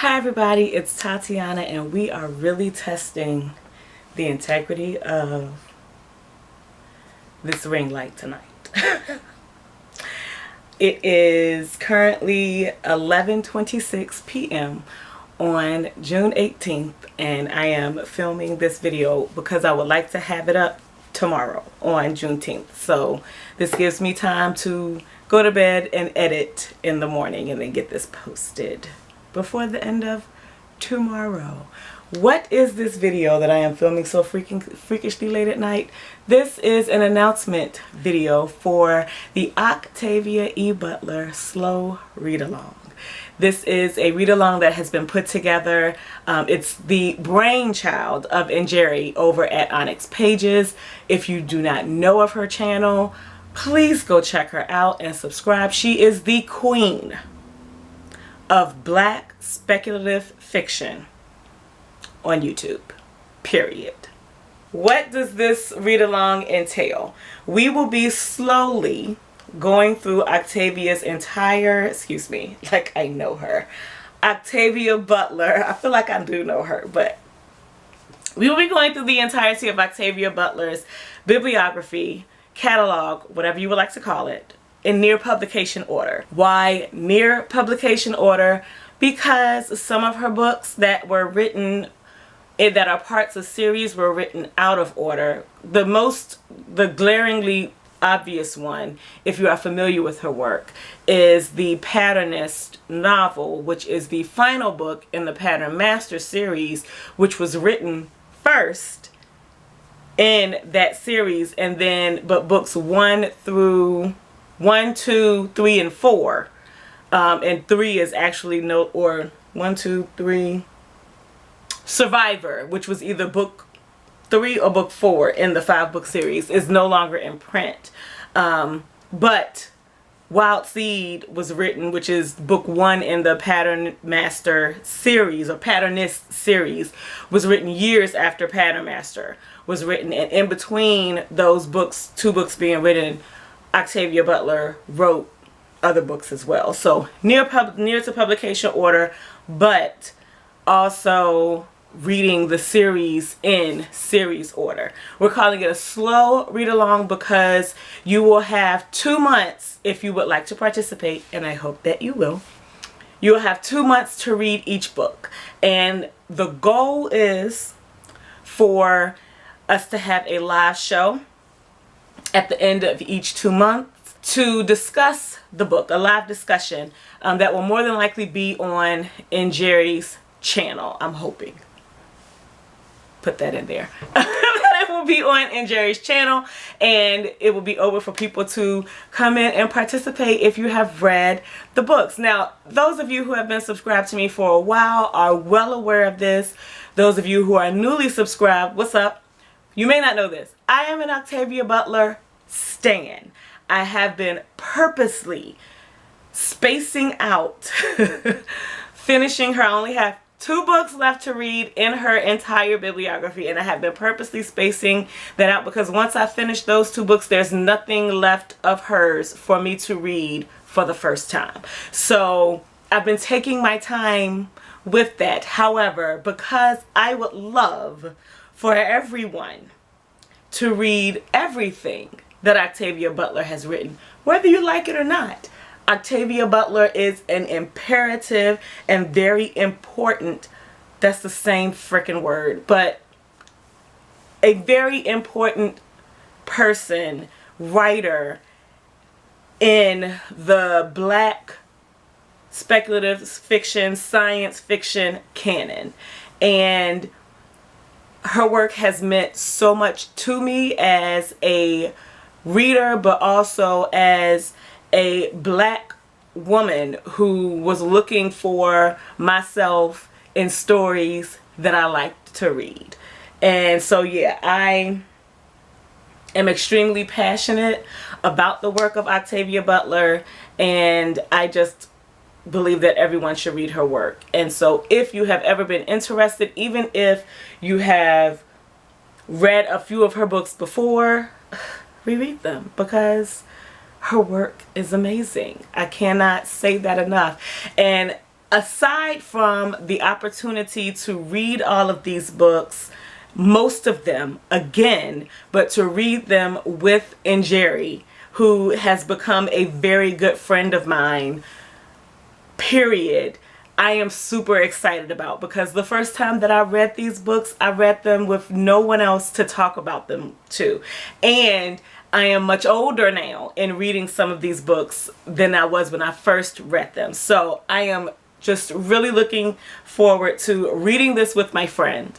Hi everybody, it's Tatiana and we are really testing the integrity of this ring light tonight. It is currently 11:26 p.m. on June 18th and I am filming this video because I would like to have it up tomorrow on Juneteenth. So this gives me time to go to bed and edit in the morning and then get this posted before the end of tomorrow. What is this video that I am filming so freakishly late at night? This is an announcement video for the Octavia E. Butler Slow Read Along. This is a read along that has been put together. It's the brainchild of Jerry over at Onyx Pages. If you do not know of her channel, please go check her out and subscribe. She is the queen of Black speculative fiction on YouTube, period. What does this read along entail? We will be slowly going through Octavia's entire, like I know her, Octavia Butler. I feel like I do know her, but we will be going through the entirety of Octavia Butler's bibliography, catalog, whatever you would like to call it, in near publication order. Why near publication order? Because some of her books that were written, that are parts of series, were written out of order. The glaringly obvious one, if you are familiar with her work, is the Patternist novel, which is the final book in the Pattern Master series, which was written first in that series, and then but books 1, 2, 3, and 4, and 3 is actually 1, 2, 3 Survivor, which was either book 3 or book 4 in the 5-book series, is no longer in print. But Wild Seed was written, which is book 1 in the Pattern Master series, or Patternist series, was written years after Pattern Master was written. And in between those books, 2 books being written, Octavia Butler wrote other books as well. So near to publication order, but also reading the series in series order. We're calling it a slow read along because you will have 2 months if you would like to participate, and I hope that you will. You will have 2 months to read each book, and the goal is for us to have a live show at the end of each 2 months to discuss the book, a live discussion that will more than likely be on Jerry's channel. I'm hoping. Put that in there. That it will be on Jerry's channel, and it will be over for people to come in and participate if you have read the books. Now, those of you who have been subscribed to me for a while are well aware of this. Those of you who are newly subscribed, what's up? You may not know this. I am an Octavia Butler stan. I have been purposely spacing out finishing her. I only have 2 books left to read in her entire bibliography, and I have been purposely spacing that out because once I finish those 2 books, there's nothing left of hers for me to read for the first time. So I've been taking my time with that. However, because I would love for everyone to read everything that Octavia Butler has written, whether you like it or not. Octavia Butler is an imperative and very important, that's the same freaking word, but a very important person, writer in the Black speculative fiction, science fiction canon. And her work has meant so much to me as a reader, but also as a Black woman who was looking for myself in stories that I liked to read. And so yeah, I am extremely passionate about the work of Octavia Butler, and I just believe that everyone should read her work. And so if you have ever been interested, even if you have read a few of her books before, reread them because her work is amazing. I cannot say that enough. And aside from the opportunity to read all of these books, most of them again, but to read them with Jerry, who has become a very good friend of mine, period, I am super excited about, because the first time that I read these books, I read them with no one else to talk about them to. And I am much older now in reading some of these books than I was when I first read them. So I am just really looking forward to reading this with my friend,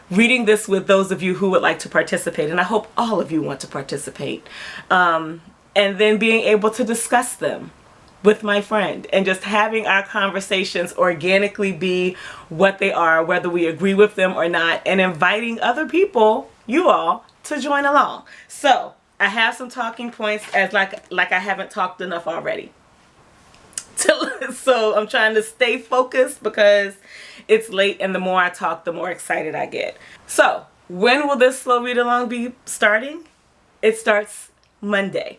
reading this with those of you who would like to participate. And I hope all of you want to participate. And then being able to discuss them with my friend and just having our conversations organically be what they are, whether we agree with them or not, and inviting other people, you all, to join along. So I have some talking points, as like I haven't talked enough already. So I'm trying to stay focused because it's late, and the more I talk, the more excited I get. So when will this slow read along be starting? It starts Monday.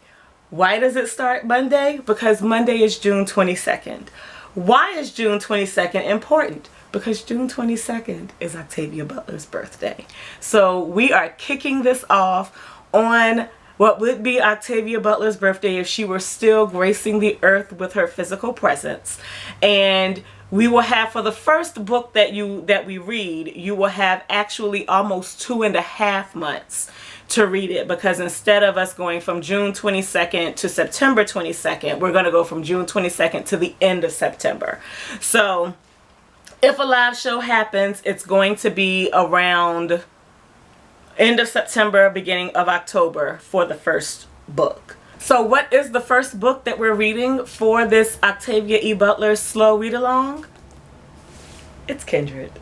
Why does it start Monday? Because Monday is June 22nd. Why is June 22nd important? Because June 22nd is Octavia Butler's birthday. So we are kicking this off on what would be Octavia Butler's birthday if she were still gracing the earth with her physical presence. And we will have, for the first book that we read, you will have actually almost 2.5 months to read it, because instead of us going from June 22nd to September 22nd, we're going to go from June 22nd to the end of September. So if a live show happens, it's going to be around end of September, beginning of October for the first book. So what is the first book that we're reading for this Octavia E. Butler slow read along? It's Kindred.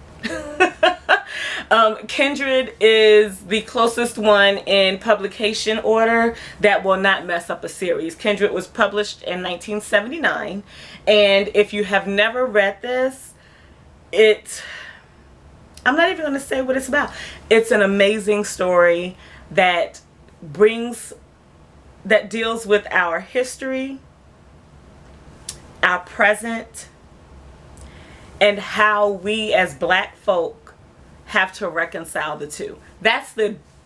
Kindred is the closest one in publication order that will not mess up a series. Kindred was published in 1979, and if you have never read this, I'm not even going to say what it's about. It's an amazing story that deals with our history, our present, and how we as Black folk have to reconcile the two. That's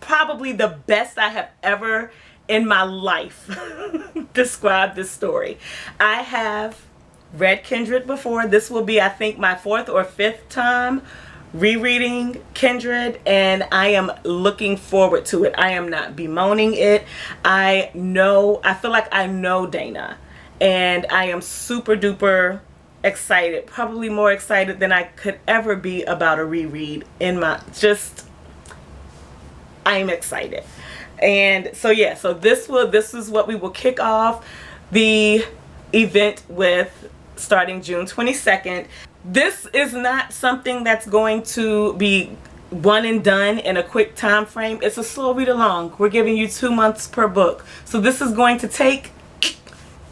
probably the best I have ever in my life described this story. I have read Kindred before. This will be, I think, my 4th or 5th time rereading Kindred, and I am looking forward to it. I am not bemoaning it. I feel like I know Dana, and I am super duper excited, probably more excited than I could ever be about a reread. I'm excited. And so yeah, so this is what we will kick off the event with, starting June 22nd. This is not something that's going to be one and done in a quick time frame. It's a slow read along. We're giving you 2 months per book. So this is going to take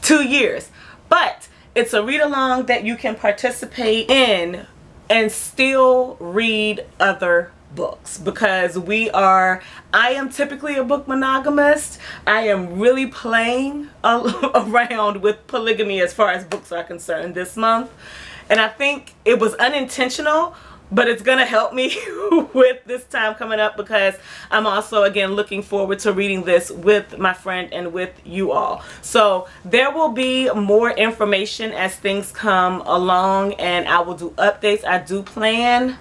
2 years. But it's a read along that you can participate in and still read other books, because I am typically a book monogamist. I am really playing around with polygamy as far as books are concerned this month. And I think it was unintentional, but it's going to help me with this time coming up, because I'm also, again, looking forward to reading this with my friend and with you all. So there will be more information as things come along, and I will do updates. I do plan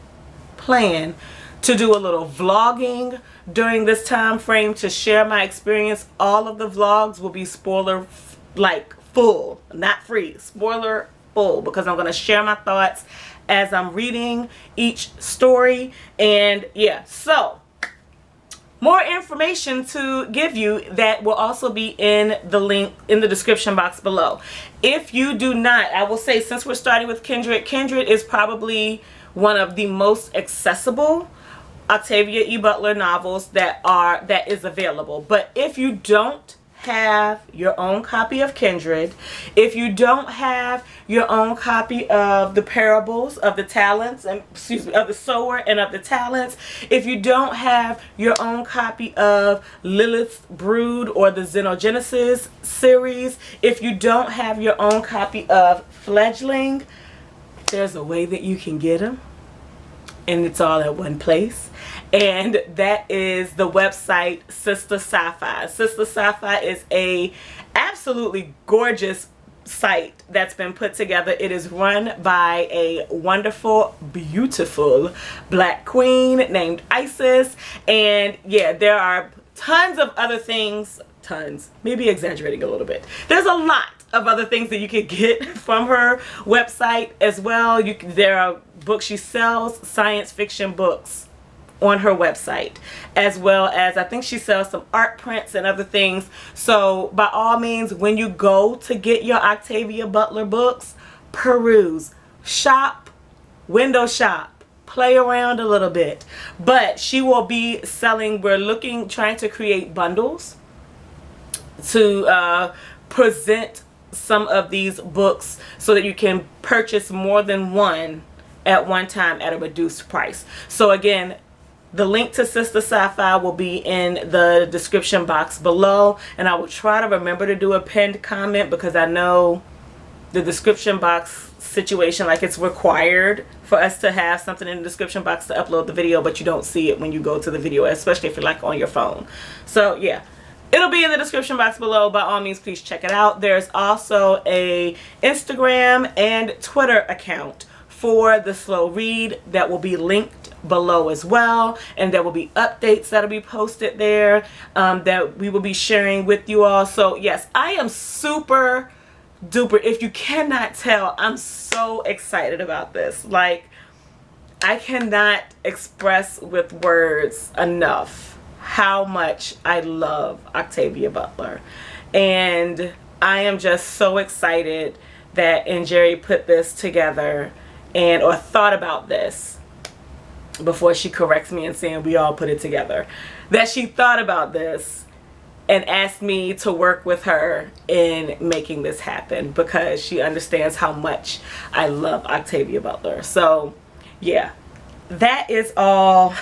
to do a little vlogging during this time frame to share my experience. All of the vlogs will be spoiler full, not free, spoiler full, because I'm going to share my thoughts as I'm reading each story. And yeah, so more information to give you that will also be in the link in the description box below. If you do not, I will say, since we're starting with Kindred, Kindred is probably one of the most accessible Octavia E. Butler novels that is available. But if you don't have your own copy of Kindred, if you don't have your own copy of the parables of the talents, and of the sower and of the talents, if you don't have your own copy of Lilith's Brood or the Xenogenesis series, if you don't have your own copy of Fledgling, there's a way that you can get them, and it's all at one place, and that is the website Sister Sapphire. Sister Sapphire is a absolutely gorgeous site that's been put together. It is run by a wonderful, beautiful black queen named Isis, and yeah, there are tons of other things, tons, maybe exaggerating a little bit. There's a lot of other things that you could get from her website as well. There are books she sells, science fiction books on her website, as well as I think she sells some art prints and other things. So by all means, when you go to get your Octavia Butler books, peruse, shop, window shop, play around a little bit. But she will be selling, trying to create bundles to present some of these books so that you can purchase more than one at one time at a reduced price. So again, the link to Sister Sapphire will be in the description box below, and I will try to remember to do a pinned comment, because I know the description box situation, like it's required for us to have something in the description box to upload the video, but you don't see it when you go to the video, especially if you're like on your phone. So yeah, it'll be in the description box below. By all means, please check it out. There's also a Instagram and Twitter account for the Slow Read that will be linked below as well, and there will be updates that'll be posted there that we will be sharing with you all. So yes, I am super duper, if you cannot tell, I'm so excited about this. Like, I cannot express with words enough how much I love Octavia Butler, and I am just so excited that Jerry put this together, or thought about this before she corrects me and saying we all put it together, that she thought about this and asked me to work with her in making this happen, because she understands how much I love Octavia Butler. So yeah, that is all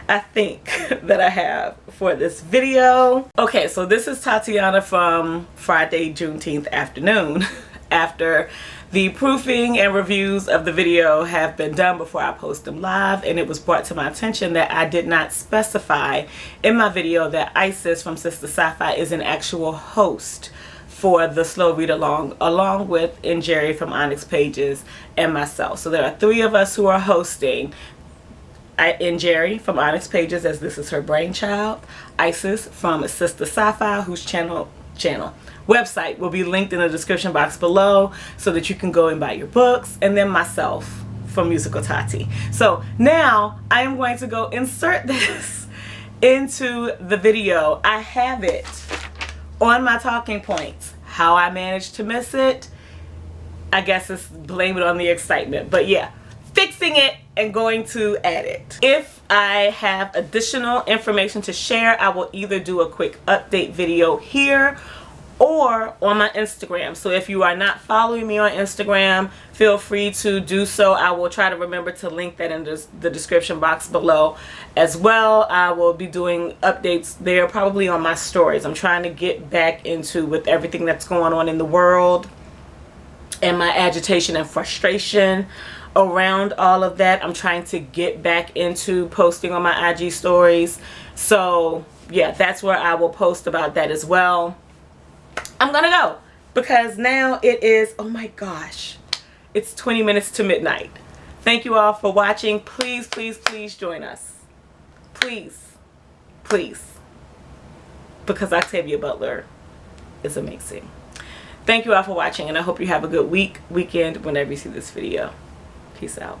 I think that I have for this video. Okay, so this is Tatiana from Friday, Juneteenth afternoon, after the proofing and reviews of the video have been done before I post them live, and it was brought to my attention that I did not specify in my video that Isis from Sister Sapphire is an actual host for the Slow Read along with Jerry from Onyx Pages and myself. So there are 3 of us who are hosting. Jerry from Onyx Pages, as this is her brainchild. Isis from Sister Sapphire, whose website will be linked in the description box below so that you can go and buy your books, and then myself from Musical Tati. So now I am going to go insert this into the video. I have it on my talking points. How I managed to miss it, I guess it's blame it on the excitement, but yeah, fixing it and going to add it. If I have additional information to share, I will either do a quick update video here or on my Instagram. So if you are not following me on Instagram, feel free to do so. I will try to remember to link that in the description box below as well. I will be doing updates there, probably on my stories. I'm trying to get back into, with everything that's going on in the world and my agitation and frustration around all of that, I'm trying to get back into posting on my IG stories. So yeah, that's where I will post about that as well. I'm gonna go, because now it is, oh my gosh, it's 20 minutes to midnight. Thank you all for watching. Please, please, please join us. Please, please, because Octavia Butler is amazing. Thank you all for watching, and I hope you have a good weekend, whenever you see this video. Peace out.